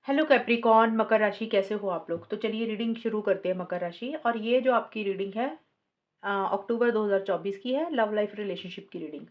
Hello Capricorn मकर राशि कैसे हो आप लोग। तो चलिए रीडिंग शुरू करते हैं मकर राशि। और ये जो आपकी रीडिंग है अक्टूबर 2024 की है, लव लाइफ रिलेशनशिप की रीडिंग।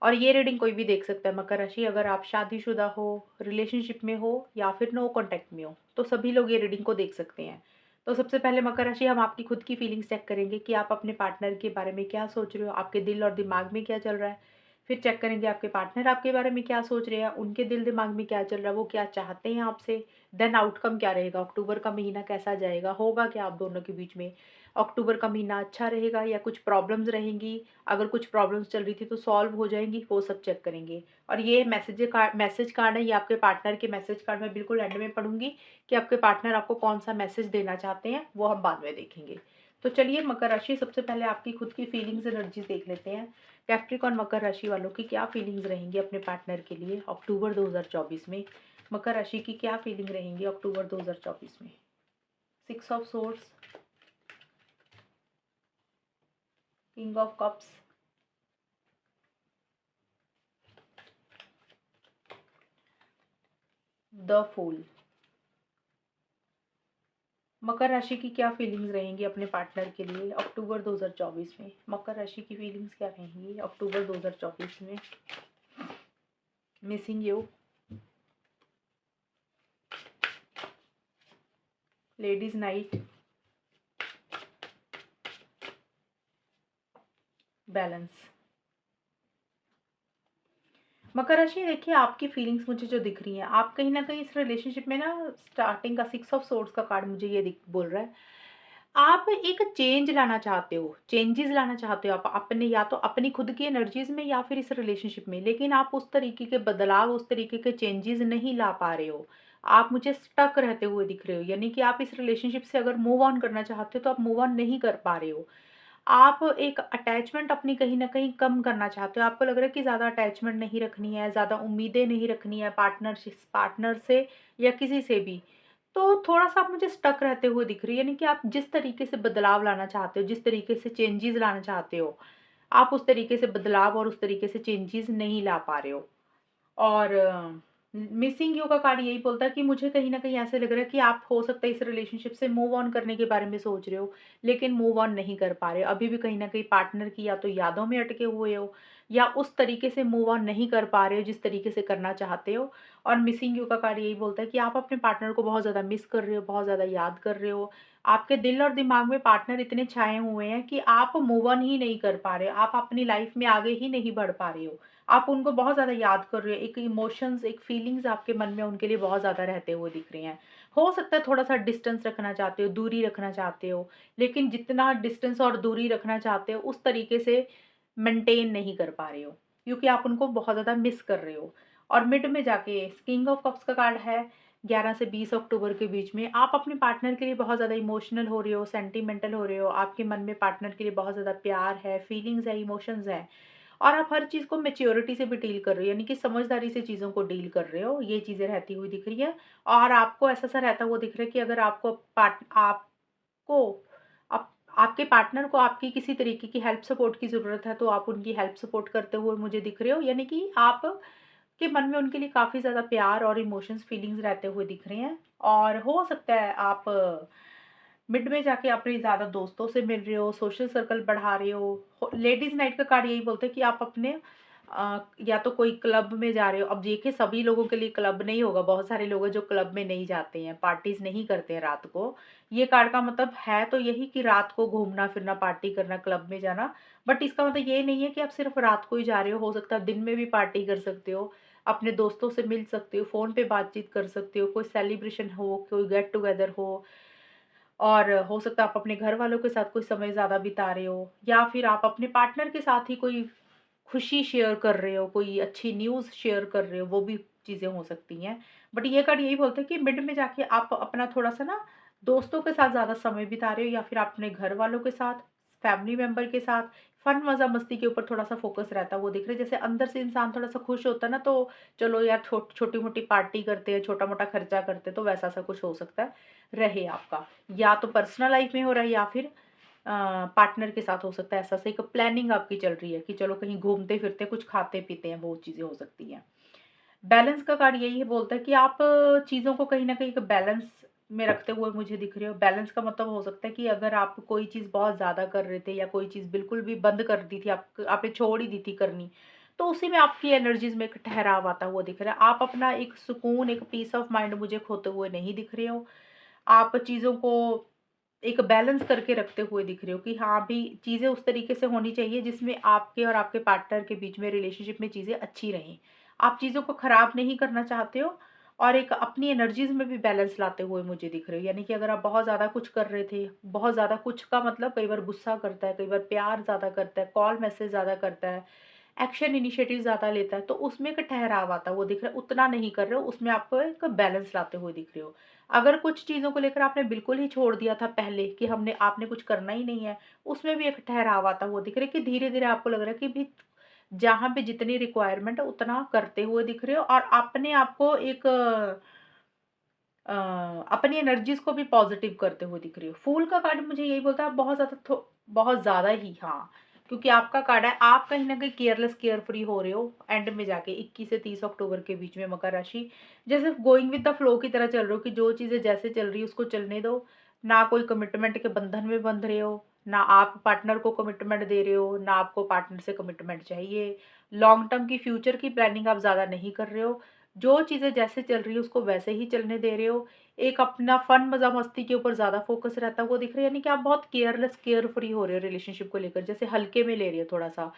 और ये रीडिंग कोई भी देख सकता है मकर राशि, अगर आप शादीशुदा हो, रिलेशनशिप में हो या फिर नो कांटेक्ट में हो तो सभी लोग ये रीडिंग को देख सकते हैं। तो सबसे पहले मकर राशि, हम आपकी खुद की फीलिंग्स चेक करेंगे कि आप अपने पार्टनर के बारे में क्या सोच रहे हो, आपके दिल और दिमाग में क्या चल रहा है। फिर चेक करेंगे आपके पार्टनर आपके बारे में क्या सोच रहे हैं, उनके दिल दिमाग में क्या चल रहा है, वो क्या चाहते हैं आपसे। देन आउटकम क्या रहेगा, अक्टूबर का महीना कैसा जाएगा, होगा क्या आप दोनों के बीच में। अक्टूबर का महीना अच्छा रहेगा या कुछ प्रॉब्लम्स रहेंगी, अगर कुछ प्रॉब्लम्स चल रही थी तो सॉल्व हो जाएंगी, वो सब चेक करेंगे। और ये मैसेज कार्ड है, ये आपके पार्टनर के मैसेज कार्ड मैं बिल्कुल एंड में पढ़ूंगी कि आपके पार्टनर आपको कौन सा मैसेज देना चाहते हैं, वो हम बाद में देखेंगे। तो चलिए मकर राशि, सबसे पहले आपकी खुद की फीलिंग्स एनर्जीज देख लेते हैं। कैप्रिकॉर्न मकर राशि वालों की क्या फीलिंग्स रहेंगी अपने पार्टनर के लिए अक्टूबर 2024 में। मकर राशि की क्या फीलिंग रहेंगी अक्टूबर 2024 में। 6 of swords, king of cups, the fool. मकर राशि की क्या फीलिंग्स रहेंगी अपने पार्टनर के लिए अक्टूबर 2024 में। मकर राशि की फीलिंग्स क्या रहेंगी अक्टूबर 2024 में। Missing you, ladies night, balance. मकर राशि, देखिए आपकी फीलिंग्स मुझे जो दिख रही हैं, आप कहीं ना कहीं इस रिलेशनशिप में ना, स्टार्टिंग का 6 ऑफ सोर्ड्स का कार्ड मुझे ये दिख बोल रहा है, आप एक चेंज लाना चाहते हो, चेंजेस लाना चाहते हो आप अपने, या तो अपनी खुद की एनर्जीज में या फिर इस रिलेशनशिप में, लेकिन आप उस तरीके के बदलाव, उस तरीके के चेंजेस नहीं ला पा रहे हो। आप मुझे स्टक रहते हुए दिख रहे हो, यानी कि आप इस रिलेशनशिप से अगर मूव ऑन करना चाहते हो तो आप मूव ऑन नहीं कर पा रहे हो। आप एक अटैचमेंट अपनी कहीं न कहीं कम करना चाहते हो। आपको लग रहा है कि ज़्यादा अटैचमेंट नहीं रखनी है, ज़्यादा उम्मीदें नहीं रखनी है पार्टनर से या किसी से भी। तो थोड़ा-सा आप मुझे स्टक रहते हुए दिख रही है, यानी कि आप जिस तरीके से बदलाव लाना चाहते हो, जिस तरीके से चेंजेज़ लाना चाहते हो, आप उस तरीके से बदलाव और उस तरीके से चेंजेज़ नहीं ला पा रहे हो। और मिसिंग यू का कार्ड यही बोलता है कि मुझे कहीं न कहीं ऐसे लग रहा है कि आप हो सकता है इस रिलेशनशिप से मूव ऑन करने के बारे में सोच रहे हो, लेकिन मूव ऑन नहीं कर पा रहे हो। अभी भी कहीं न कहीं पार्टनर की या तो यादों में अटके हुए हो, या उस तरीके से मूव ऑन नहीं कर पा रहे हो जिस तरीके से करना चाहते हो। और मिसिंग यू का कार्ड यही बोलता है कि आप अपने पार्टनर को बहुत ज़्यादा मिस कर रहे हो, बहुत ज़्यादा याद कर रहे हो। आपके दिल और दिमाग में पार्टनर इतने छाए हुए हैं कि आप मूव ऑन ही नहीं कर पा रहे हो, आप अपनी लाइफ में आगे ही नहीं बढ़ पा रहे हो। आप उनको बहुत ज़्यादा याद कर रहे हो, एक इमोशंस, एक फीलिंग्स आपके मन में उनके लिए बहुत ज़्यादा रहते हुए दिख रहे हैं। हो सकता है थोड़ा-सा डिस्टेंस रखना चाहते हो, दूरी रखना चाहते हो, लेकिन जितना डिस्टेंस और दूरी रखना चाहते हो, उस तरीके से मेंटेन नहीं कर पा रहे हो, क्योंकि आप उनको बहुत ज़्यादा मिस कर रहे हो। और मिड में जाके किंग ऑफ कप्स का कार्ड है, 11 से 20 अक्टूबर के बीच में आप अपने पार्टनर के लिए बहुत ज़्यादा इमोशनल हो रहे हो, सेंटिमेंटल हो रहे हो, आपके मन में पार्टनर के लिए बहुत ज़्यादा प्यार है, फीलिंग्स है, इमोशंस हैं। और आप हर चीज़ को मैच्योरिटी से भी डील कर रहे हो, यानी कि समझदारी से चीज़ों को डील कर रहे हो, ये चीज़ें रहती हुई दिख रही है। और आपको ऐसा-सा रहता हुआ दिख रहा है कि अगर आपको आप आपके पार्टनर को आपकी किसी तरीके की हेल्प सपोर्ट की ज़रूरत है, तो आप उनकी हेल्प सपोर्ट करते हुए मुझे दिख रहे हो, यानी कि आप के मन में उनके लिए काफ़ी ज़्यादा प्यार और इमोशंस, फीलिंग्स रहते हुए दिख रहे हैं। और हो सकता है आप मिड में जाके अपने ज़्यादा दोस्तों से मिल रहे हो, सोशल सर्कल बढ़ा रहे हो। लेडीज़ नाइट का कार्ड यही बोलता है कि आप अपने या तो कोई क्लब में जा रहे हो। अब देखिए सभी लोगों के लिए क्लब नहीं होगा, बहुत सारे लोग हैं जो क्लब में नहीं जाते हैं, पार्टीज़ नहीं करते हैं रात को। ये कार्ड का मतलब है तो यही कि रात को घूमना-फिरना, पार्टी करना, क्लब में जाना। बट इसका मतलब ये नहीं है कि आप सिर्फ़ रात को ही जा रहे हो सकता है दिन में भी पार्टी कर सकते हो, अपने दोस्तों से मिल सकते हो, फ़ोन पे बातचीत कर सकते हो, कोई सेलिब्रेशन हो, कोई गेट टुगेदर हो। और हो सकता है आप अपने घर वालों के साथ कोई समय ज़्यादा बिता रहे हो, या फिर आप अपने पार्टनर के साथ ही कोई खुशी शेयर कर रहे हो, कोई अच्छी न्यूज़ शेयर कर रहे हो, वो भी चीज़ें हो सकती हैं। बट ये कार्ड यही बोलता है कि मिड में जाके आप अपना थोड़ा-सा ना दोस्तों के साथ ज़्यादा समय बिता रहे हो, या फिर अपने घर वालों के साथ, फैमिली मेंबर के साथ फन मज़ा-मस्ती के ऊपर थोड़ा-सा फ़ोकस रहता है, वो दिख रहा है। जैसे अंदर से इंसान थोड़ा-सा खुश होता है ना, तो चलो यार छोटी-मोटी पार्टी करते हैं, छोटा-मोटा खर्चा करते हैं, तो वैसा-सा कुछ हो सकता है रहे आपका। या तो पर्सनल लाइफ़ में हो रहा है, या फिर पार्टनर के साथ हो सकता है। ऐसा सा एक प्लानिंग आपकी चल रही है कि चलो कहीं घूमते-फिरते, कुछ खाते-पीते हैं, वो चीज़ें हो सकती हैं। बैलेंस का कार्ड यही है, बोलता है कि आप चीज़ों को कहीं न कहीं एक बैलेंस में रखते हुए मुझे दिख रहे हो। बैलेंस का मतलब हो सकता है कि अगर आप कोई चीज़ बहुत ज़्यादा कर रहे थे या कोई चीज़ बिल्कुल भी बंद कर दी थी, आपने छोड़ ही दी थी करनी, तो उसी में आपकी एनर्जीज़ में एक ठहराव आता हुआ दिख रहा है। आप अपना एक सुकून, एक पीस ऑफ माइंड मुझे खोते हुए नहीं दिख रहे हो। आप चीज़ों को एक बैलेंस करके रखते हुए दिख रहे हो कि हाँ, अभी चीज़ें उस तरीके से होनी चाहिए जिसमें आपके और आपके पार्टनर के बीच में, रिलेशनशिप में चीज़ें अच्छी रहें। आप चीज़ों को खराब नहीं करना चाहते हो और एक अपनी एनर्जीज़ में भी बैलेंस लाते हुए मुझे दिख रहे हो। यानी कि अगर आप बहुत ज़्यादा कुछ कर रहे थे, बहुत ज़्यादा कुछ का मतलब कई बार गुस्सा करता है, कई बार प्यार ज़्यादा करता है, कॉल मैसेज ज़्यादा करता है, एक्शन इनिशिएटिव ज़्यादा लेता है, तो उसमें एक ठहराव आता हुआ दिख रहा है। उतना नहीं कर रहे हो, उसमें आपको एक बैलेंस लाते हुए दिख रहे हो। अगर कुछ चीज़ों को लेकर आपने बिल्कुल ही छोड़ दिया था पहले कि हमने आपने कुछ करना ही नहीं है, उसमें भी एक ठहराव आता हुआ दिख रहा है कि धीरे-धीरे आपको लग रहा है कि भी जहाँ पे जितनी रिक्वायरमेंट है उतना करते हुए दिख रहे हो और अपने आप को एक अ, अपनी एनर्जीज़ को भी पॉज़िटिव करते हुए दिख रही हो। फूल का कार्ड मुझे यही बोलता है आप बहुत ज़्यादा ही, हाँ, क्योंकि आपका कार्ड है, आप कहीं न कहीं केयरलेस, केयर फ्री हो रहे हो एंड में जाके 21 से 30 अक्टूबर के बीच में मकर राशि। जैसे गोइंग विद द फ्लो की तरह चल रहे हो कि जो चीज़ें जैसे चल रही है उसको चलने दो। ना कोई कमिटमेंट के बंधन में बंध रहे हो, ना आप पार्टनर को कमिटमेंट दे रहे हो, ना आपको पार्टनर से कमिटमेंट चाहिए। लॉन्ग टर्म की फ्यूचर की प्लानिंग आप ज़्यादा नहीं कर रहे हो। जो चीज़ें जैसे चल रही है उसको वैसे ही चलने दे रहे हो। एक अपना फन मज़ा-मस्ती के ऊपर ज़्यादा फ़ोकस रहता हुआ दिख रहा है, यानी कि आप बहुत केयरलेस, केयर फ्री हो रहे हो रिलेशनशिप को लेकर, जैसे हल्के में ले रहे हो थोड़ा-सा,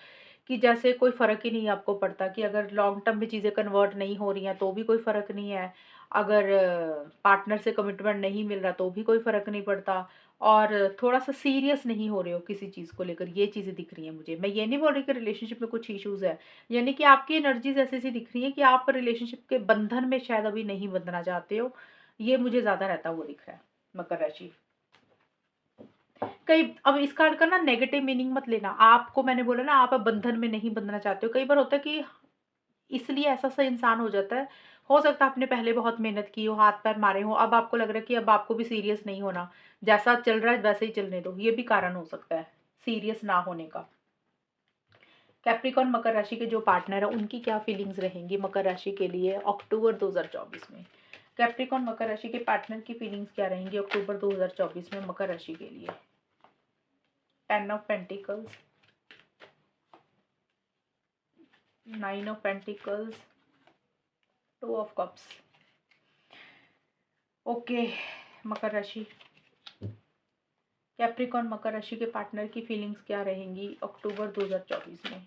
कि जैसे कोई फ़र्क ही नहीं आपको पड़ता कि अगर लॉन्ग टर्म में चीज़ें कन्वर्ट नहीं हो रही हैं, तो भी कोई फ़र्क नहीं है। अगर पार्टनर से कमिटमेंट नहीं मिल रहा, तो भी कोई फ़र्क नहीं पड़ता और थोड़ा-सा सीरियस नहीं हो रहे हो किसी चीज़ को लेकर, ये चीज़ें दिख रही हैं मुझे। मैं ये नहीं बोल रही कि रिलेशनशिप में कुछ इश्यूज़ है, यानी कि आपकी एनर्जीज़ ऐसी-ऐसी दिख रही हैं कि आप रिलेशनशिप के बंधन में शायद अभी नहीं बंधना चाहते हो। ये मुझे ज़्यादा रहता हुआ दिख रहा है, मकर राशि। कई अब इस कार्ड का ना नेगेटिव मीनिंग मत लेना। आपको मैंने बोला ना आप अब बंधन में नहीं बंधना चाहते हो। कई बार होता है कि इसलिए ऐसा-सा इंसान हो जाता है, हो सकता है आपने पहले बहुत मेहनत की हो, हाथ-पैर मारे हों, अब आपको लग रहा है कि अब आपको भी सीरियस नहीं होना। जैसा चल रहा है वैसे ही चलने दो, ये भी कारण हो सकता है, सीरियस ना होने का। कैप्रिकॉर्न मकर राशि के जो पार्टनर हैं, उनकी क्या फीलिंग्स रहेंगी मकर राशि के लिए अक्टूबर 2024 में? कैप्रिकॉर्न मकर राशि के पार्टनर की फीलिंग्स क्या रहेंगी अक्टूबर 2024 में मकर राशि के लिए? 10 of pentacles, 9 of pentacles, 2 of cups. Okay, मकर राशि, कैप्रिकॉर्न मकर राशि के पार्टनर की फीलिंग्स क्या रहेंगी अक्टूबर 2024 में?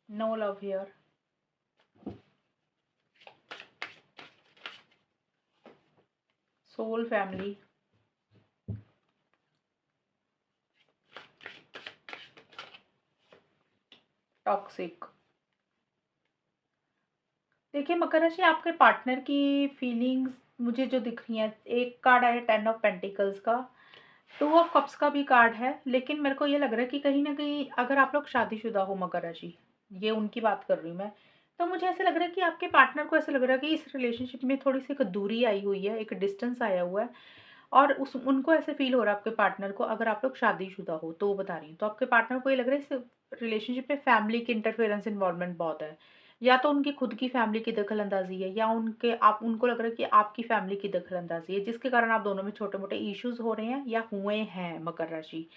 No love here, soul family, toxic. देखिए मकर राशि, आपके पार्टनर की फीलिंग्स मुझे जो दिख रही हैं, एक कार्ड आया 10 ऑफ पेंटिकल्स का, 2 ऑफ कप्स का भी कार्ड है, लेकिन मेरे को ये लग रहा है कि कहीं न कहीं अगर आप लोग शादीशुदा हो मकर राशि, ये उनकी बात कर रही हूँ मैं, तो मुझे ऐसा लग रहा है कि आपके पार्टनर को ऐसा लग रहा है कि इस रिलेशनशिप में थोड़ी-सी एक दूरी आई हुई है, एक डिस्टेंस आया हुआ है और उस उनको ऐसे फ़ील हो रहा है आपके पार्टनर को, अगर आप लोग शादीशुदा हो तो वो बता रही हूँ। तो आपके पार्टनर को ये लग रहा है इस रिलेशनशिप में फैमिली की इंटरफेरेंस इन्वॉल्वमेंट बहुत है। या तो उनकी खुद की फैमिली की दखल-अंदाज़ी है या उनके आप उनको लग रहा है कि आपकी फैमिली की दखल-अंदाज़ी है, जिसके कारण आप दोनों में छोटे-मोटे इश्यूज़ हो रहे हैं या हुए हैं मकर राशि।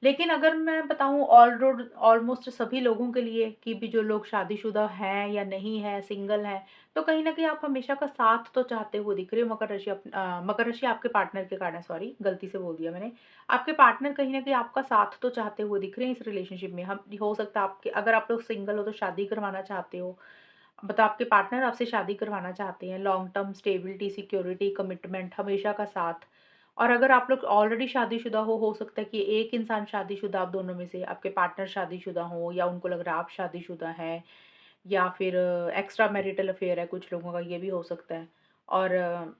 लेकिन अगर मैं बताऊँ ऑलमोस्ट सभी लोगों के लिए कि भी जो लोग शादीशुदा हैं या नहीं हैं, सिंगल हैं, तो कहीं न कहीं आप हमेशा का साथ तो चाहते हुए दिख रहे हो मकर राशि आपके पार्टनर के कारण है, सॉरी गलती से बोल दिया मैंने। आपके पार्टनर कहीं न कहीं आपका साथ तो चाहते हुए दिख रहे हैं इस रिलेशनशिप में। हम हो सकता है आपके अगर आप लोग सिंगल हो तो शादी करवाना चाहते हो, मतलब आपके पार्टनर आपसे शादी करवाना चाहते हैं, long term stability, security, commitment, हमेशा का साथ। और अगर आप लोग ऑलरेडी शादीशुदा हो सकता है कि एक इंसान शादीशुदा, आप दोनों में से आपके पार्टनर शादीशुदा हो या उनको लग रहा है आप शादीशुदा हैं या फिर एक्स्ट्रा मैरिटल अफेयर है कुछ लोगों का, ये भी हो सकता है। और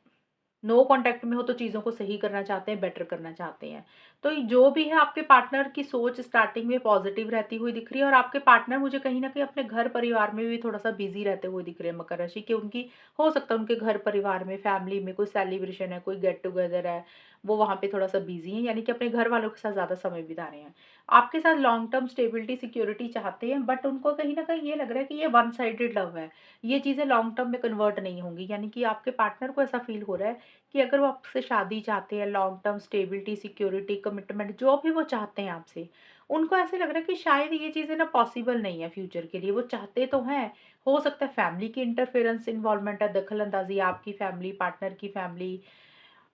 नो कॉन्टैक्ट में हो तो चीज़ों को सही करना चाहते हैं, बेटर करना चाहते हैं। तो जो भी है आपके पार्टनर की सोच स्टार्टिंग में पॉजिटिव रहती हुई दिख रही है, और आपके पार्टनर मुझे कहीं न कहीं अपने घर परिवार में भी थोड़ा-सा बिज़ी रहते हुए दिख रहे हैं मकर राशि के। उनकी हो सकता है उनके घर परिवार में, फैमिली में कोई सेलिब्रेशन है, कोई गेट टुगेदर है, वो वहाँ पे थोड़ा-सा बिज़ी हैं, यानी कि अपने घर वालों के साथ ज़्यादा समय बिता रहे हैं। आपके साथ लॉन्ग टर्म स्टेबिलिटी, सिक्योरिटी चाहते हैं, बट उनको कहीं न कहीं ये लग रहा है कि ये वन साइडेड लव है। ये चीज़ें लॉन्ग टर्म में कन्वर्ट नहीं होंगी, यानी कि आपके पार्टनर को ऐसा फ़ील हो रहा है कि अगर वो आपसे शादी चाहते हैं, long term stability, security, commitment जो भी वो चाहते हैं आपसे, उनको ऐसे लग रहा है कि शायद ये चीज़ें ना पॉसिबल नहीं है फ्यूचर के लिए। वो चाहते तो हैं, हो सकता है फैमिली की इंटरफेरेंस, इन्वॉल्वमेंट है, दखल-अंदाज़ी आपकी फैमिली, पार्टनर की फैमिली,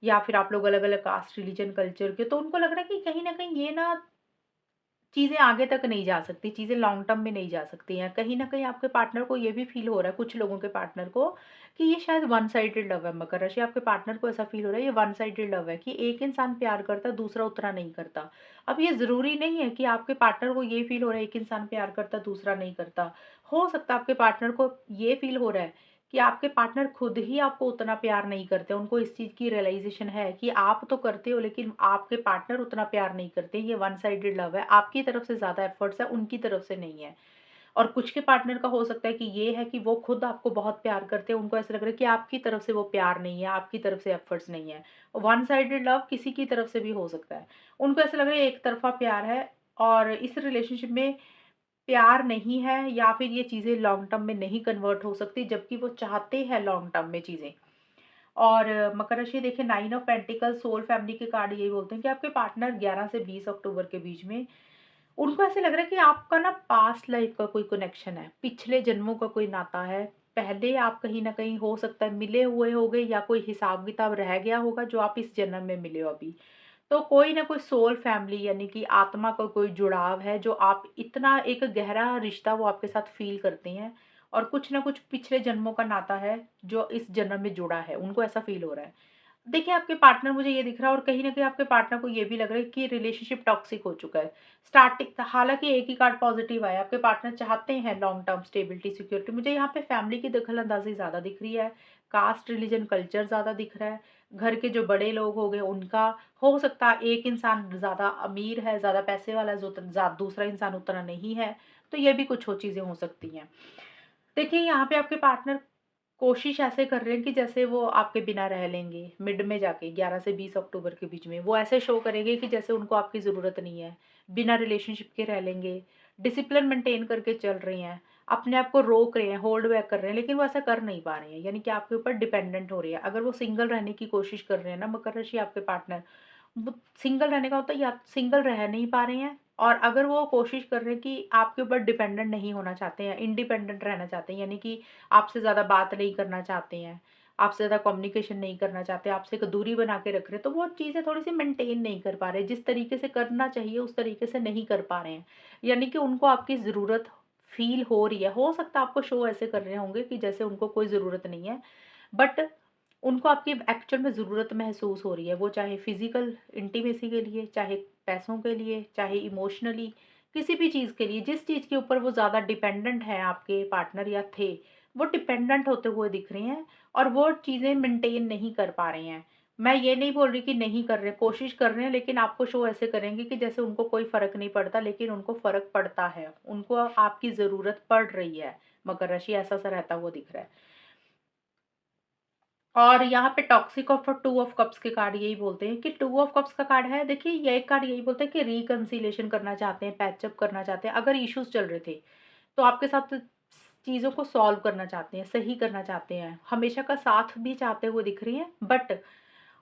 या फिर आप लोग अलग-अलग कास्ट, रिलीजन, कल्चर के, तो उनको लग रहा है कि कहीं न कहीं ये ना चीज़ें आगे तक नहीं जा सकती, चीज़ें लॉन्ग टर्म में नहीं जा सकती हैं। कहीं न कहीं आपके पार्टनर को ये भी फ़ील हो रहा है, कुछ लोगों के पार्टनर को, कि ये शायद वन साइडेड लव है। मकर राशि, आपके पार्टनर को ऐसा फ़ील हो रहा है ये वन साइडेड लव है, कि एक इंसान प्यार करता है, दूसरा उतना नहीं करता। अब ये ज़रूरी नहीं है कि आपके पार्टनर को ये फ़ील हो रहा है एक इंसान प्यार करता है, दूसरा नहीं करता। हो सकता है आपके पार्टनर को ये फ़ील हो रहा है कि आपके पार्टनर खुद ही आपको उतना प्यार नहीं करते। उनको इस चीज़ की रियलाइज़ेशन है कि आप तो करते हो, लेकिन आपके पार्टनर उतना प्यार नहीं करते। ये वन साइडेड लव है, आपकी तरफ से ज़्यादा एफर्ट्स है, उनकी तरफ से नहीं है। और कुछ के पार्टनर का हो सकता है कि ये है कि वो खुद आपको बहुत प्यार करते हैं, उनको ऐसा लग रहा है कि आपकी तरफ से वो प्यार नहीं है, आपकी तरफ से एफर्ट्स नहीं है। वन साइडेड लव किसी की तरफ से भी हो सकता है। उनको ऐसा लग रहा है एक तरफ़ा प्यार है, और इस रिलेशनशिप में प्यार नहीं है, या फिर ये चीज़ें लॉन्ग टर्म में नहीं कन्वर्ट हो सकती, जबकि वो चाहते हैं लॉन्ग टर्म में चीज़ें। और मकर राशि देखिए, 9 ऑफ पेंटिकल्स, सोल फैमिली के कार्ड यही बोलते हैं कि आपके पार्टनर 11 से 20 अक्टूबर के बीच में, उनको ऐसे लग रहा है कि आपका ना पास्ट लाइफ का कोई कनेक्शन है, पिछले जन्मों का कोई नाता है। पहले आप कहीं न कहीं हो सकता है मिले हुए होंगे, या कोई हिसाब-किताब रह गया होगा जो आप इस जन्म में मिले हो अभी। तो कोई ना कोई सोल फैमिली, यानी कि आत्मा का कोई जुड़ाव है, जो आप इतना एक गहरा रिश्ता वो आपके साथ फ़ील करते हैं, और कुछ ना कुछ पिछले जन्मों का नाता है जो इस जन्म में जुड़ा है, उनको ऐसा फ़ील हो रहा है। देखिए, आपके पार्टनर मुझे ये दिख रहा है, और कहीं न कहीं आपके पार्टनर को ये भी लग रहा है कि रिलेशनशिप टॉक्सिक हो चुका है। स्टार्टिंग हालाँकि एक ही कार्ड पॉज़िटिव आया, आपके पार्टनर चाहते हैं लॉन्ग टर्म स्टेबिलिटी, सिक्योरिटी। मुझे यहाँ पे फैमिली की दखल-अंदाज़ी ज़्यादा दिख रही है, कास्ट, रिलीजन, कल्चर ज़्यादा दिख रहा है, घर के जो बड़े लोग हो गए उनका, हो सकता है एक इंसान ज़्यादा अमीर है, ज़्यादा पैसे वाला है, जो दूसरा इंसान उतना नहीं है, तो ये भी कुछ और चीज़ें हो सकती हैं। देखिए, यहाँ पे आपके पार्टनर कोशिश ऐसे कर रहे हैं कि जैसे वो आपके बिना रह लेंगे, मिड में जाके 11 से 20 अक्टूबर के बीच में। वो ऐसे शो करेंगे कि जैसे उनको आपकी ज़रूरत नहीं है, बिना रिलेशनशिप के रह लेंगे, डिसिप्लिन मेंटेन करके चल रही हैं, अपने आप को रोक रहे हैं, होल्ड बैक कर रहे हैं, लेकिन वो ऐसा कर नहीं पा रहे हैं, यानी कि आपके ऊपर डिपेंडेंट हो रही है। अगर वो सिंगल रहने की कोशिश कर रहे हैं ना मकर राशि, आपके पार्टनर, वो सिंगल रहने का होता है, या सिंगल रह नहीं पा रहे हैं, और अगर वो कोशिश कर रहे हैं कि आपके ऊपर डिपेंडेंट नहीं होना चाहते हैं, इंडिपेंडेंट रहना चाहते हैं, यानी कि आपसे ज़्यादा बात नहीं करना चाहते हैं, आपसे ज़्यादा कम्युनिकेशन नहीं करना चाहते, आपसे एक दूरी बना के रख रहे हैं, तो वो चीज़ें थोड़ी-सी मेंटेन नहीं कर पा रहे, जिस तरीके से करना चाहिए उस तरीके से नहीं कर पा रहे हैं। यानी कि उनको आपकी ज़रूरत फ़ील हो रही है। हो सकता है आपको शो ऐसे कर रहे होंगे कि जैसे उनको कोई ज़रूरत नहीं है, बट उनको आपकी एक्चुअल में ज़रूरत महसूस हो रही है। वो चाहे फ़िज़िकल इंटीमेसी के लिए, चाहे पैसों के लिए, चाहे इमोशनली, किसी भी चीज़ के लिए, जिस चीज़ के ऊपर वो ज़्यादा डिपेंडेंट हैं आपके पार्टनर या थे, वो डिपेंडेंट होते हुए दिख रहे हैं, और वो चीज़ें मेंटेन नहीं कर पा रहे हैं। मैं ये नहीं बोल रही कि नहीं कर रहे, कोशिश कर रहे हैं, लेकिन आपको शो ऐसे करेंगे कि जैसे उनको कोई फ़र्क नहीं पड़ता, लेकिन उनको फ़र्क पड़ता है। उनको आपकी ज़रूरत पड़ रही है। मकर राशि ऐसा-सा रहता हुआ दिख रहा है। और यहाँ पे टॉक्सिक ऑफ 2 ऑफ कप्स के कार्ड यही बोलते हैं कि 2 ऑफ कप्स का कार्ड है, देखिए ये एक कार्ड यही बोलता है कि रिकंसिलिएशन करना चाहते हैं, पैचअप करना चाहते हैं। अगर इश्यूज़ चल रहे थे, तो आपके साथ चीज़ों को सॉल्व करना चाहते हैं, सही करना चाहते हैं, हमेशा का साथ भी चाहते हुए दिख रही हैं, बट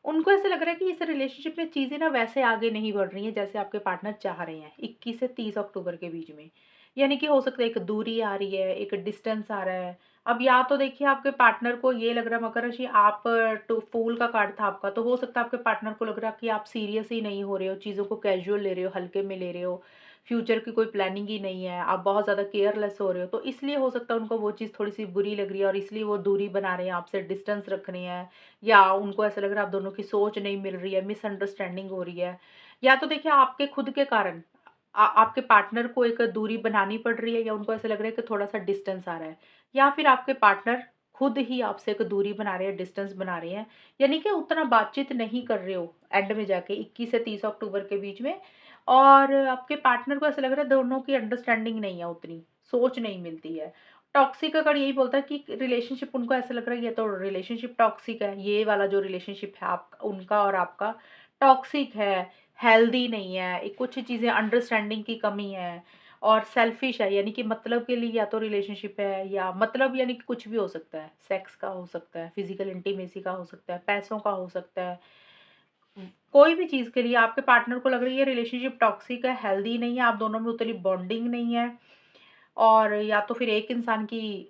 उनको ऐसा लग रहा है कि इस रिलेशनशिप में चीज़ें ना वैसे आगे नहीं बढ़ रही हैं जैसे आपके पार्टनर चाह रहे हैं 21 से 30 अक्टूबर के बीच में। यानी कि हो सकता है एक दूरी आ रही है, एक डिस्टेंस आ रहा है। अब या तो देखिए आपके पार्टनर को ये लग रहा है मकर राशि, आप टू फूल का कार्ड था आपका, तो हो सकता है आपके पार्टनर को लग रहा है कि आप सीरियस ही नहीं हो रहे हो, चीज़ों को कैजुअल ले रहे हो, हल्के में ले रहे हो, फ्यूचर की कोई प्लानिंग ही नहीं है, आप बहुत ज़्यादा केयरलेस हो रहे हो। तो इसलिए हो सकता है उनको वो चीज़ थोड़ी-सी बुरी लग रही है, और इसलिए वो दूरी बना रहे हैं, आपसे डिस्टेंस रख रहे हैं, या उनको ऐसा लग रहा है आप दोनों की सोच नहीं मिल रही है, मिसअंडरस्टैंडिंग हो रही है। या तो देखिए आपके खुद के कारण आपके पार्टनर को एक दूरी बनानी पड़ रही है, या उनको ऐसा लग रहा है कि थोड़ा-सा डिस्टेंस आ रहा है, या फिर आपके पार्टनर खुद ही आपसे एक दूरी बना रहे हैं, डिस्टेंस बना रहे हैं, यानी कि उतना बातचीत नहीं कर रहे हो एंड में जाके 21 से 30 अक्टूबर के बीच में। और आपके पार्टनर को ऐसा लग रहा है दोनों की अंडरस्टैंडिंग नहीं है उतनी, सोच नहीं मिलती है। टॉक्सिक अगर यही बोलता है कि रिलेशनशिप, उनको ऐसा लग रहा है ये तो रिलेशनशिप टॉक्सिक है, ये वाला जो रिलेशनशिप है आप उनका और आपका टॉक्सिक है, हेल्दी नहीं है, कुछ चीज़ें अंडरस्टैंडिंग की कमी है और सेल्फिश है, यानी कि मतलब के लिए या तो रिलेशनशिप है, या मतलब यानी कि कुछ भी हो सकता है, सेक्स का हो सकता है, फिजिकल इंटीमेसी का हो सकता है, पैसों का हो सकता है, कोई भी चीज़ के लिए आपके पार्टनर को लग रही है रिलेशनशिप टॉक्सिक है, हेल्दी नहीं है, आप दोनों में उतनी बॉन्डिंग नहीं है, और या तो फिर एक इंसान की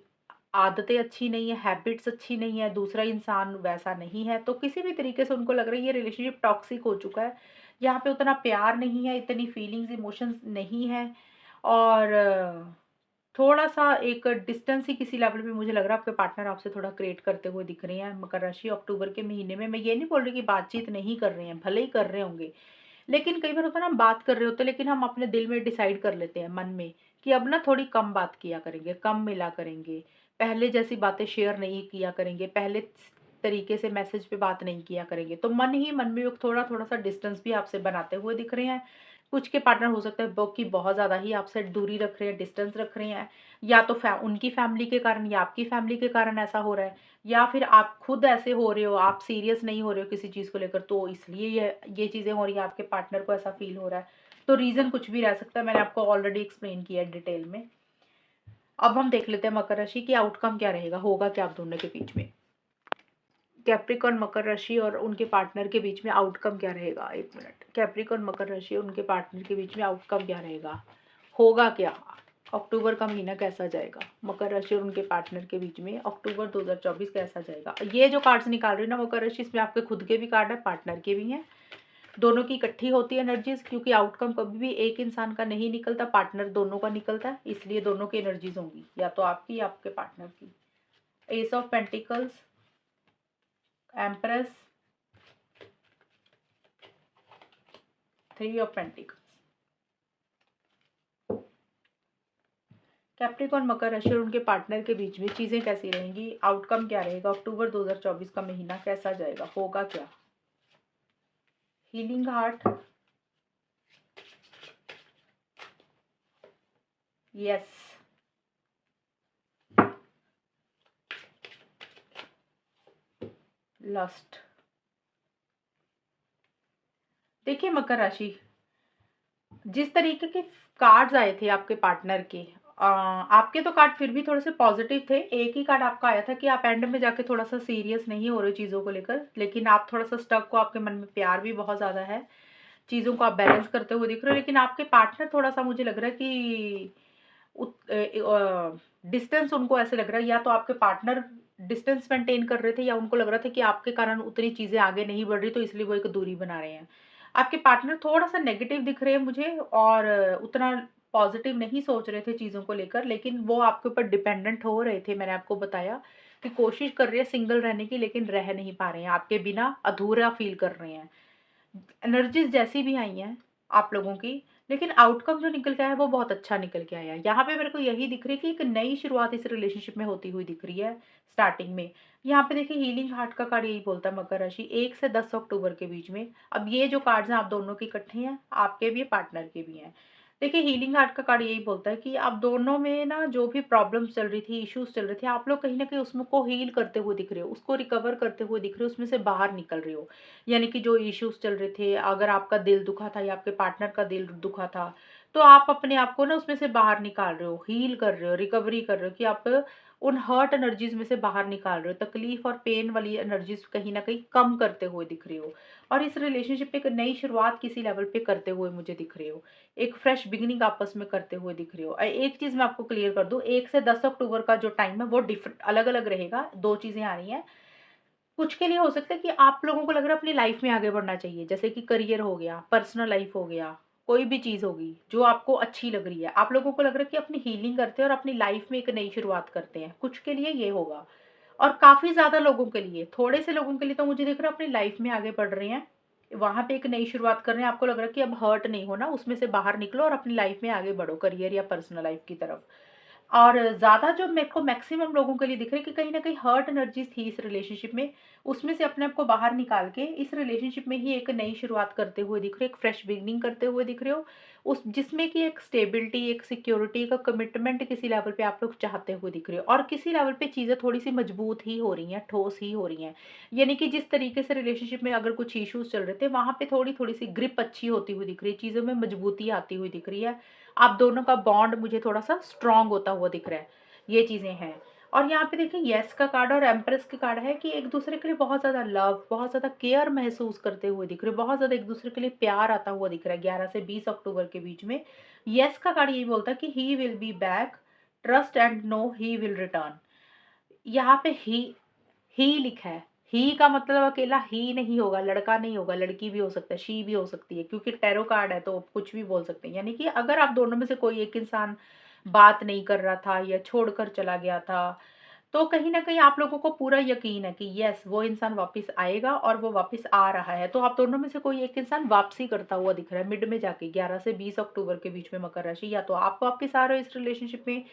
आदतें अच्छी नहीं है, हैबिट्स अच्छी नहीं है, दूसरा इंसान वैसा नहीं है, तो किसी भी तरीके से उनको लग रहा है ये रिलेशनशिप टॉक्सिक हो चुका है। यहाँ पे उतना प्यार नहीं है, इतनी फीलिंग्स, इमोशंस नहीं है, और थोड़ा-सा एक डिस्टेंस ही किसी लेवल पे मुझे लग रहा है आपके पार्टनर आपसे थोड़ा क्रिएट करते हुए दिख रहे हैं। मकर राशि अक्टूबर के महीने में, मैं ये नहीं बोल रही कि बातचीत नहीं कर रहे हैं, भले ही कर रहे होंगे। लेकिन कई बार होता है ना, हम बात कर रहे होते हैं लेकिन हम अपने दिल में डिसाइड कर लेते हैं मन में कि अब ना थोड़ी कम बात किया करेंगे, कम मिला करेंगे, पहले जैसी बातें शेयर नहीं किया करेंगे, पहले तरीके से मैसेज पे बात नहीं किया करेंगे। तो मन ही मन में थोड़ा-थोड़ा सा डिस्टेंस भी आपसे बनाते हुए दिख रहे हैं। कुछ के पार्टनर हो सकता है वो कि बहुत ज़्यादा ही आपसे दूरी रख रहे हैं, डिस्टेंस रख रहे हैं, या तो उनकी फैमिली के कारण या आपकी फैमिली के कारण ऐसा हो रहा है, या फिर आप खुद ऐसे हो रहे हो, आप सीरियस नहीं हो रहे हो किसी चीज़ को लेकर, तो इसलिए ये चीज़ें हो रही हैं, आपके पार्टनर को ऐसा फ़ील हो रहा है। तो रीज़न कुछ भी रह सकता है, मैंने आपको ऑलरेडी एक्सप्लेन किया है डिटेल में। अब हम देख लेते हैं मकर राशि की आउटकम क्या रहेगा, होगा क्या आप दोनों के बीच में। कैप्रिकॉर्न मकर राशि और उनके पार्टनर के बीच में आउटकम क्या रहेगा? 1 मिनट। कैप्रिकॉर्न मकर राशि और उनके पार्टनर के बीच में आउटकम क्या रहेगा? होगा क्या? अक्टूबर का महीना कैसा जाएगा? मकर राशि और उनके पार्टनर के बीच में अक्टूबर 2024 कैसा जाएगा? ये जो कार्ड्स निकाल रही हूँ ना मकर राशि, इसमें आपके खुद के भी कार्ड है, पार्टनर के भी हैं। दोनों की इकट्ठी होती है एनर्जीज़, क्योंकि आउटकम कभी भी एक इंसान का नहीं निकलता, पार्टनर दोनों का निकलता है, इसलिए दोनों की एनर्जीज़ होंगी, या तो आपकी या आपके पार्टनर की। Ace of pentacles, empress, 3 of pentacles. Capricorn मकर राशि और उनके पार्टनर के बीच में चीज़ें कैसी रहेंगी, आउटकम क्या रहेगा, अक्टूबर 2024 का महीना कैसा जाएगा, होगा क्या? Healing heart, yes, lust. देखिए मकर राशि, जिस तरीके के कार्ड्स आए थे आपके पार्टनर के, आपके तो कार्ड फिर भी थोड़े से पॉजिटिव थे। एक ही कार्ड आपका आया था कि आप एंड में जाके थोड़ा सा सीरियस नहीं हो रहे चीज़ों को लेकर, लेकिन आप थोड़ा सा स्टक को, आपके मन में प्यार भी बहुत ज़्यादा है, चीज़ों को आप बैलेंस करते हुए दिख रहे हो, लेकिन आपके पार्टनर थोड़ा सा मुझे लग रहा है कि डिस्टेंस, उनको ऐसे लग रहा है या तो आपके पार्टनर डिस्टेंस मेंटेन कर रहे थे, या उनको लग रहा था कि आपके कारण उतनी चीज़ें आगे नहीं बढ़ रही, तो इसलिए वो एक दूरी बना रहे हैं। आपके पार्टनर थोड़ा-सा नेगेटिव दिख रहे हैं मुझे, और उतना पॉजिटिव नहीं सोच रहे थे चीज़ों को लेकर, लेकिन वो आपके ऊपर डिपेंडेंट हो रहे थे। मैंने आपको बताया कि कोशिश कर रहे हैं सिंगल रहने की, लेकिन रह नहीं पा रहे हैं, आपके बिना अधूरा फ़ील कर रहे हैं। एनर्जीज़ जैसी भी आई हैं आप लोगों की, लेकिन आउटकम जो निकल के आया है वो बहुत अच्छा निकल के आया है। यहाँ पे मेरे को यही दिख रही है कि एक नई शुरुआत इस रिलेशनशिप में होती हुई दिख रही है स्टार्टिंग में। यहाँ पे देखिए हीलिंग हार्ट का कार्ड यही बोलता है मकर राशि 1 से 10 अक्टूबर के बीच में। अब ये जो कार्ड्स हैं आप दोनों के इकट्ठे हैं, आपके भी हैं, पार्टनर के भी हैं। देखिए हीलिंग हार्ट का कार्ड यही बोलता है कि आप दोनों में ना जो भी प्रॉब्लम्स चल रही थी, इश्यूज़ चल रहे थे, आप लोग कहीं न कहीं उसमें को हील करते हुए दिख रहे हो, उसको रिकवर करते हुए दिख रहे हो, उसमें से बाहर निकल रहे हो। यानी कि जो इश्यूज़ चल रहे थे, अगर आपका दिल दुखा था या आपके पार्टनर का दिल दुखा था, तो आप अपने आप को ना उसमें से बाहर निकाल रहे हो, हील कर रहे हो, रिकवरी कर रहे हो, कि आप उन हर्ट एनर्जीज़ में से बाहर निकाल रहे हो, तकलीफ़ और पेन वाली एनर्जीज़ कहीं न कहीं कम करते हुए दिख रहे हो, और इस रिलेशनशिप पे एक नई शुरुआत किसी लेवल पे करते हुए मुझे दिख रहे हो। एक फ्रेश बिगिनिंग आपस में करते हुए दिख रहे हो। एक चीज़ मैं आपको क्लियर कर दूँ, 1 से 10 अक्टूबर का जो टाइम है वो अलग-अलग रहेगा, 2 चीज़ें आ रही हैं। कुछ के लिए हो सकता है कि आप लोगों को लग रहा है अपनी लाइफ में आगे बढ़ना चाहिए, जैसे कि करियर हो गया, पर्सनल लाइफ हो गया, कोई भी चीज़ होगी जो आपको अच्छी लग रही है। आप लोगों को लग रहा है कि अपनी हीलिंग करते हैं और अपनी लाइफ में एक नई शुरुआत करते हैं। कुछ के लिए ये होगा, और काफ़ी ज़्यादा लोगों के लिए, थोड़े से लोगों के लिए तो मुझे दिख रहा है अपनी लाइफ में आगे बढ़ रहे हैं। वहाँ पे एक नई शुरुआत कर रहे हैं, आपको लग रहा है कि अब हर्ट नहीं होना, उसमें से बाहर निकलो और अपनी लाइफ में आगे बढ़ो, करियर या पर्सनल लाइफ की तरफ। और ज़्यादा जो मेरे को मैक्सिमम लोगों के लिए दिख रहा है कि कहीं न कहीं हर्ट एनर्जीज़ थी इस रिलेशनशिप में, उसमें से अपने आप को बाहर निकाल के इस रिलेशनशिप में ही एक नई शुरुआत करते हुए दिख रहे हो, एक फ्रेश बिगिनिंग करते हुए दिख रहे हो। उस जिसमें कि एक स्टेबिलिटी, एक सिक्योरिटी का कमिटमेंट किसी लेवल पे आप लोग चाहते हुए दिख रहे हो और किसी लेवल पे चीज़ें थोड़ी-सी मजबूत ही हो रही हैं, ठोस ही हो रही हैं। यानी कि जिस तरीके से रिलेशनशिप में अगर कुछ इश्यूज़ चल रहे थे, वहाँ पे थोड़ी-थोड़ी सी ग्रिप अच्छी होती हुई दिख रही है, चीज़ों में मजबूती आती हुई दिख रही है। आप दोनों का बॉन्ड मुझे थोड़ा-सा स्ट्रॉन्ग होता हुआ दिख रहा है। ये चीज़ें हैं। और यहाँ पे देखिए येस का कार्ड और एम्प्रेस का कार्ड है कि एक-दूसरे के लिए बहुत ज़्यादा लव, बहुत ज़्यादा केयर महसूस करते हुए दिख रहे हो, बहुत ज़्यादा एक-दूसरे के लिए प्यार आता हुआ दिख रहा है 11 से 20 अक्टूबर के बीच में। येस का कार्ड यही बोलता है कि he will be back, trust and no he will return. यहाँ पे ही लिखा है। ही का मतलब अकेला ही नहीं होगा, लड़का नहीं होगा, लड़की भी हो सकता है, शी भी हो सकती है क्योंकि टैरो कार्ड है तो कुछ भी बोल सकते हैं। यानी कि अगर आप दोनों में से कोई एक इंसान बात नहीं कर रहा था या छोड़कर चला गया था, तो कहीं न कहीं आप लोगों को पूरा यकीन है कि येस वो इंसान वापस आएगा और वो वापस आ रहा है। तो आप दोनों में से कोई एक इंसान वापसी करता हुआ दिख रहा है मिड में जाके 11 से 20 अक्टूबर के बीच में मकर राशि, या तो आप वापस आ रहे हो इस रिलेशनशिप में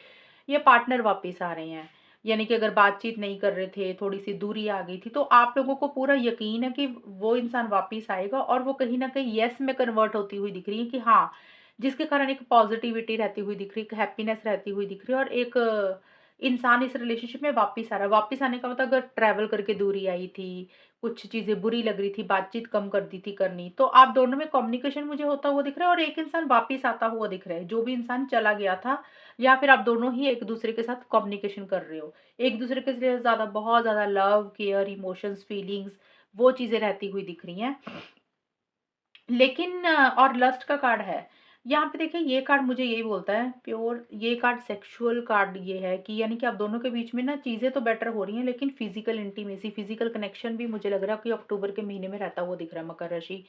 या पार्टनर वापस आ रहे हैं। यानी कि अगर बातचीत नहीं कर रहे थे, थोड़ी-सी दूरी आ गई थी, तो आप लोगों को पूरा यकीन है कि वो इंसान वापस आएगा और वो कहीं न कहीं येस में कन्वर्ट होती हुई दिख रही है कि हाँ, जिसके कारण एक पॉज़िटिविटी रहती हुई दिख रही है, एक हैप्पीनेस रहती हुई दिख रही है और एक इंसान इस रिलेशनशिप में वापस आ रहा है। वापस आने का मतलब अगर ट्रैवल करके दूरी आई थी, कुछ चीज़ें बुरी लग रही थी, बातचीत कम कर दी थी करनी, तो आप दोनों में कम्युनिकेशन मुझे होता हुआ दिख रहा है और एक इंसान वापस आता हुआ दिख रहा है। जो भी इंसान चला गया था या फिर आप दोनों ही एक-दूसरे के साथ कम्युनिकेशन कर रहे हो। एक-दूसरे के लिए ज़्यादा बहुत ज़्यादा लव, केयर, इमोशंस, फीलिंग्स वो चीज़ें रहती हुई दिख रही हैं। लेकिन और लस्ट का कार्ड है। यहाँ पे देखिए ये कार्ड मुझे यही बोलता है प्योर, ये कार्ड सेक्सुअल कार्ड ये है कि यानी कि आप दोनों के बीच में ना चीज़ें तो बेटर हो रही हैं लेकिन फिज़िकल इंटीमेसी, फिज़िकल कनेक्शन भी मुझे लग रहा है कि अक्टूबर के महीने में रहता हुआ दिख रहा है मकर राशि।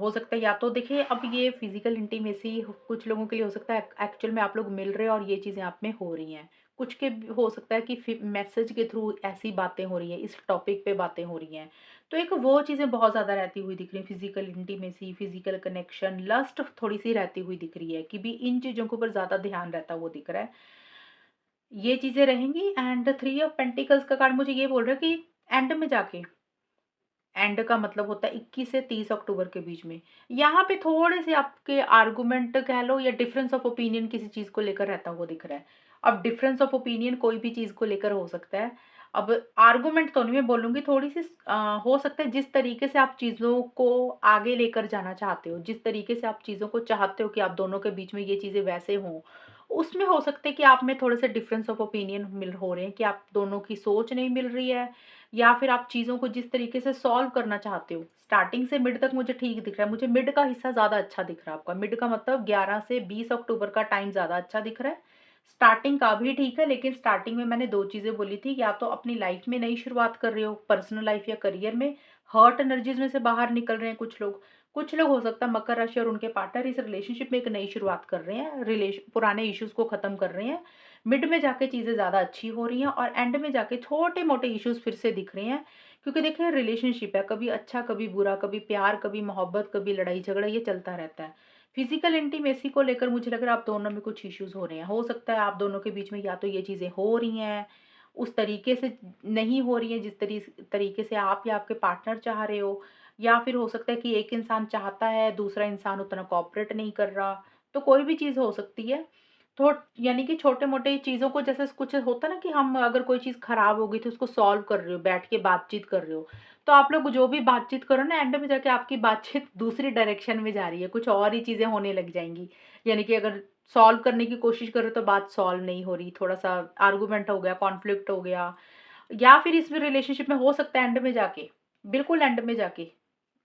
हो सकता है या तो देखिए अब ये फिज़िकल इंटीमेसी कुछ लोगों के लिए हो सकता है एक्चुअल में आप लोग मिल रहे हो और ये चीज़ें आप में हो रही हैं। कुछ के हो सकता है कि मैसेज के थ्रू ऐसी बातें हो रही हैं, इस टॉपिक पे बातें हो रही हैं। तो एक वो चीज़ें बहुत ज़्यादा रहती हुई दिख रही हैं, physical intimacy, physical connection, lust थोड़ी-सी रहती हुई दिख रही है कि भी इन चीज़ों के ऊपर ज़्यादा ध्यान रहता हुआ दिख रहा है। ये चीज़ें रहेंगी एंड थ्री ऑफ पेंटिकल्स का कार्ड मुझे ये बोल रहा है कि एंड में जाके, एंड का मतलब होता है 21 से 30 अक्टूबर के बीच में। यहाँ पे थोड़े-से आपके आर्गुमेंट कह लो या डिफरेंस ऑफ ओपिनियन किसी चीज़ को लेकर रहता हुआ दिख रहा है। अब डिफरेंस ऑफ ओपिनियन कोई भी चीज़ को लेकर हो सकता है। अब आर्गुमेंट तो नहीं मैं बोलूँगी, थोड़ी-सी हो सकता है जिस तरीके से आप चीज़ों को आगे लेकर जाना चाहते हो, जिस तरीके से आप चीज़ों को चाहते हो कि आप दोनों के बीच में ये चीज़ें वैसे हों, उसमें हो सकता है कि आप में थोड़े-से डिफरेंस ऑफ ओपिनियन मिल हो रहे हैं कि आप दोनों की सोच नहीं मिल रही है या फिर आप चीज़ों को जिस तरीके से सॉल्व करना चाहते हो, स्टार्टिंग से मिड तक मुझे ठीक दिख रहा है। मुझे मिड का हिस्सा ज़्यादा अच्छा दिख रहा है आपका। मिड का मतलब 11 से 20 अक्टूबर का टाइम ज़्यादा अच्छा दिख रहा है। स्टार्टिंग का भी ठीक है, लेकिन स्टार्टिंग में मैंने 2 चीज़ें बोली थी, या तो अपनी लाइफ़ में नई शुरुआत कर रहे हो, पर्सनल लाइफ़ या करियर में, हर्ट एनर्जीज़ में से बाहर निकल रहे हैं कुछ लोग। कुछ लोग हो सकता है मकर राशि और उनके पार्टनर इस रिलेशनशिप में एक नई शुरुआत कर रहे हैं, पुराने इश्यूज़ को ख़त्म कर रहे हैं। मिड में जाके चीज़ें ज़्यादा अच्छी हो रही हैं और एंड में जाके छोटे-मोटे इश्यूज़ फिर से दिख रहे हैं। क्योंकि देखिए रिलेशनशिप है, कभी अच्छा, कभी बुरा, कभी प्यार, कभी मोहब्बत, कभी लड़ाई-झगड़ा, ये चलता रहता है। फिज़िकल इंटीमेसी को लेकर मुझे लग रहा है आप दोनों में कुछ इश्यूज़ हो रहे हैं। हो सकता है आप दोनों के बीच में या तो ये चीज़ें हो रही हैं, उस तरीके से नहीं हो रही हैं जिस तरीके से आप या आपके पार्टनर चाह रहे हो, या फिर हो सकता है कि एक इंसान चाहता है, दूसरा इंसान उतना कोऑपरेट नहीं कर रहा। तो कोई भी चीज़ हो सकती है। थोड़ यानी कि छोटे-मोटे चीज़ों को जैसे कुछ होता है ना कि हम अगर कोई चीज़ खराब हो गई तो उसको सॉल्व कर रहे हो, बैठ के बातचीत कर रहे हो। तो आप लोग जो भी बातचीत करो ना, एंड में जाके आपकी बातचीत दूसरी डायरेक्शन में जा रही है, कुछ और ही चीज़ें होने लग जाएँगी। यानी कि अगर सॉल्व करने की कोशिश करो तो बात सॉल्व नहीं हो रही, थोड़ा-सा आर्गुमेंट हो गया, कॉन्फ्लिक्ट हो गया, या फिर इस रिलेशनशिप में हो सकता है एंड में जाके, बिल्कुल एंड में जाके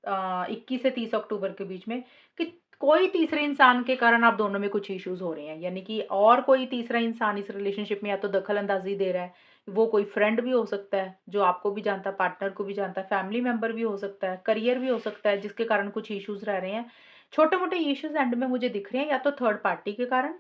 21 से 30 अक्टूबर के बीच में कि कोई तीसरे इंसान के कारण आप दोनों में कुछ इश्यूज़ हो रहे हैं। यानी कि और कोई तीसरा इंसान इस रिलेशनशिप में या तो दखल-अंदाज़ी दे रहा है, वो कोई फ्रेंड भी हो सकता है, जो आपको भी जानता है, पार्टनर को भी जानता है, फैमिली मेंबर भी हो सकता है, करियर भी हो सकता है, जिसके कारण कुछ इश्यूज़ रह रहे हैं। छोटे-मोटे इश्यूज़ एंड में मुझे दिख रहे हैं, या तो थर्ड पार्टी के कारण,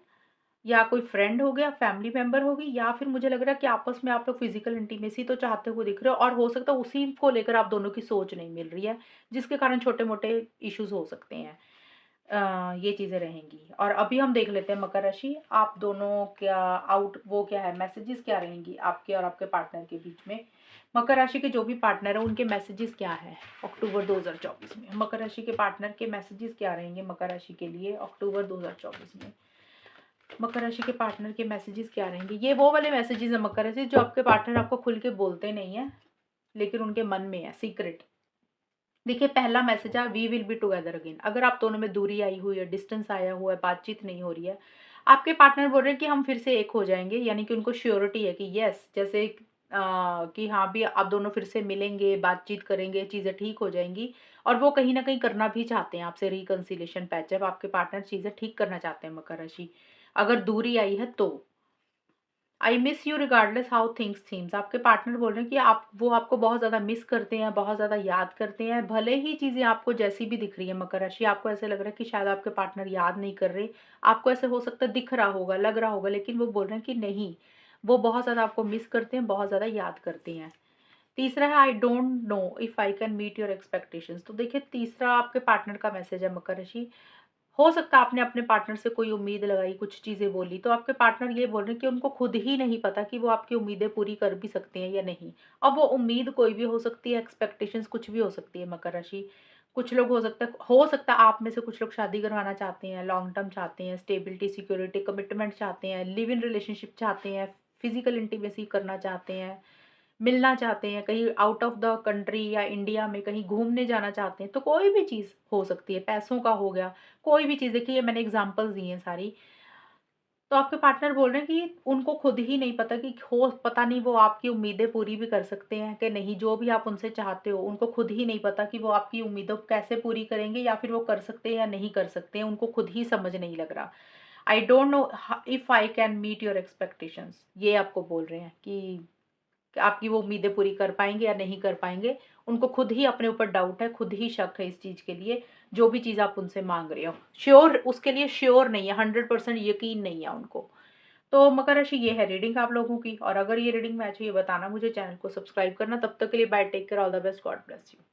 या कोई फ्रेंड हो गया, फैमिली मेंबर होगी, या फिर मुझे लग रहा है कि आपस में आप लोग फिज़िकल इंटीमेसी तो चाहते हुए दिख रहे हो और हो सकता है उसी को लेकर आप दोनों की सोच नहीं मिल रही है, जिसके कारण छोटे-मोटे इश्यूज़ हो सकते हैं। ये चीज़ें रहेंगी। और अभी हम देख लेते हैं मकर राशि, आप दोनों क्या वो क्या है, मैसेजेस क्या रहेंगी आपके और आपके पार्टनर के बीच में। मकर राशि के जो भी पार्टनर है उनके मैसेजेस क्या है अक्टूबर 2024 में। मकर राशि के पार्टनर के मैसेजेस क्या रहेंगे मकर राशि के लिए अक्टूबर 2024 में। मकर राशि के पार्टनर के मैसेजेस क्या रहेंगे। ये वो वाले मैसेजेस है मकर राशि जो आपके पार्टनर आपको खुल के बोलते नहीं है, लेकिन उनके मन में है, सीक्रेट। देखिए, पहला मैसेज है we will be together again. अगर आप दोनों में दूरी आई हुई है, डिस्टेंस आया हुआ है, बातचीत नहीं हो रही है, आपके पार्टनर बोल रहे हैं कि हम फिर से एक हो जाएँगे, यानी कि उनको श्योरिटी है कि येस, जैसे कि हाँ भी आप दोनों फिर से मिलेंगे, बातचीत करेंगे, चीज़ें ठीक हो जाएँगी। और वो कहीं न कहीं करना भी चाहते हैं आपसे रिकंसिलिएशन पैचअप, आपके पार्टनर चीज़ें ठीक करना चाहते हैं मकर राशि। अगर दूरी आई है तो। I miss you regardless how things seems. आपके पार्टनर बोल रहे हैं कि वो आपको बहुत ज़्यादा मिस करते हैं, बहुत ज़्यादा याद करते हैं। भले ही चीज़ें आपको जैसी भी दिख रही है मकर राशि, आपको ऐसे लग रहा है कि शायद आपके पार्टनर याद नहीं कर रहे। आपको ऐसे हो सकता है दिख रहा होगा, लग रहा होगा, लेकिन वो बोल रहे हैं कि नहीं, वो बहुत ज़्यादा आपको मिस करते हैं, बहुत ज़्यादा याद करते हैं। तीसरा है I don't know if I can meet your expectations. तो देखिए, तीसरा आपके पार्टनर का मैसेज है मकर राशि। हो सकता है आपने अपने पार्टनर से कोई उम्मीद लगाई, कुछ चीज़ें बोली, तो आपके पार्टनर ये बोल रहे हैं कि उनको खुद ही नहीं पता कि वो आपकी उम्मीदें पूरी कर भी सकते हैं या नहीं। अब वो उम्मीद कोई भी हो सकती है, एक्सपेक्टेशंस कुछ भी हो सकती है मकर राशि। कुछ लोग हो सकता है आप में से कुछ लोग शादी करवाना चाहते हैं, लॉन्ग टर्म चाहते हैं, स्टेबिलिटी, सिक्योरिटी, कमिटमेंट चाहते हैं, लिव इन रिलेशनशिप चाहते हैं, फिजिकल इंटीमेसी करना चाहते हैं, मिलना चाहते हैं, कहीं आउट ऑफ द कंट्री या इंडिया में कहीं घूमने जाना चाहते हैं, तो कोई भी चीज़ हो सकती है, पैसों का हो गया, कोई भी चीज़। देखिए, ये मैंने एग्ज़ाम्पल्स दी हैं सारी। तो आपके पार्टनर बोल रहे हैं कि उनको खुद ही नहीं पता कि पता नहीं वो आपकी उम्मीदें पूरी भी कर सकते हैं कि नहीं, जो भी आप उनसे चाहते हो, उनको खुद ही नहीं पता कि वो आपकी उम्मीदों को कैसे पूरी करेंगे या फिर वो कर सकते हैं या नहीं कर सकते हैं, उनको खुद ही समझ नहीं लग रहा। I don't know if I can meet your expectations, ये आपको बोल रहे हैं कि आपकी वो उम्मीदें पूरी कर पाएँगे या नहीं कर पाएँगे। उनको खुद ही अपने ऊपर डाउट है, खुद ही शक है इस चीज़ के लिए, जो भी चीज़ आप उनसे माँग रहे हो। उसके लिए श्योर नहीं है, 100% यकीन नहीं है उनको। तो मकर राशि, ये है रीडिंग आप लोगों की। और अगर ये रीडिंग मैच हुई है, बताना मुझे, चैनल को सब्सक्राइब करना। तब तक के लिए bye, take care, all the best, God bless you.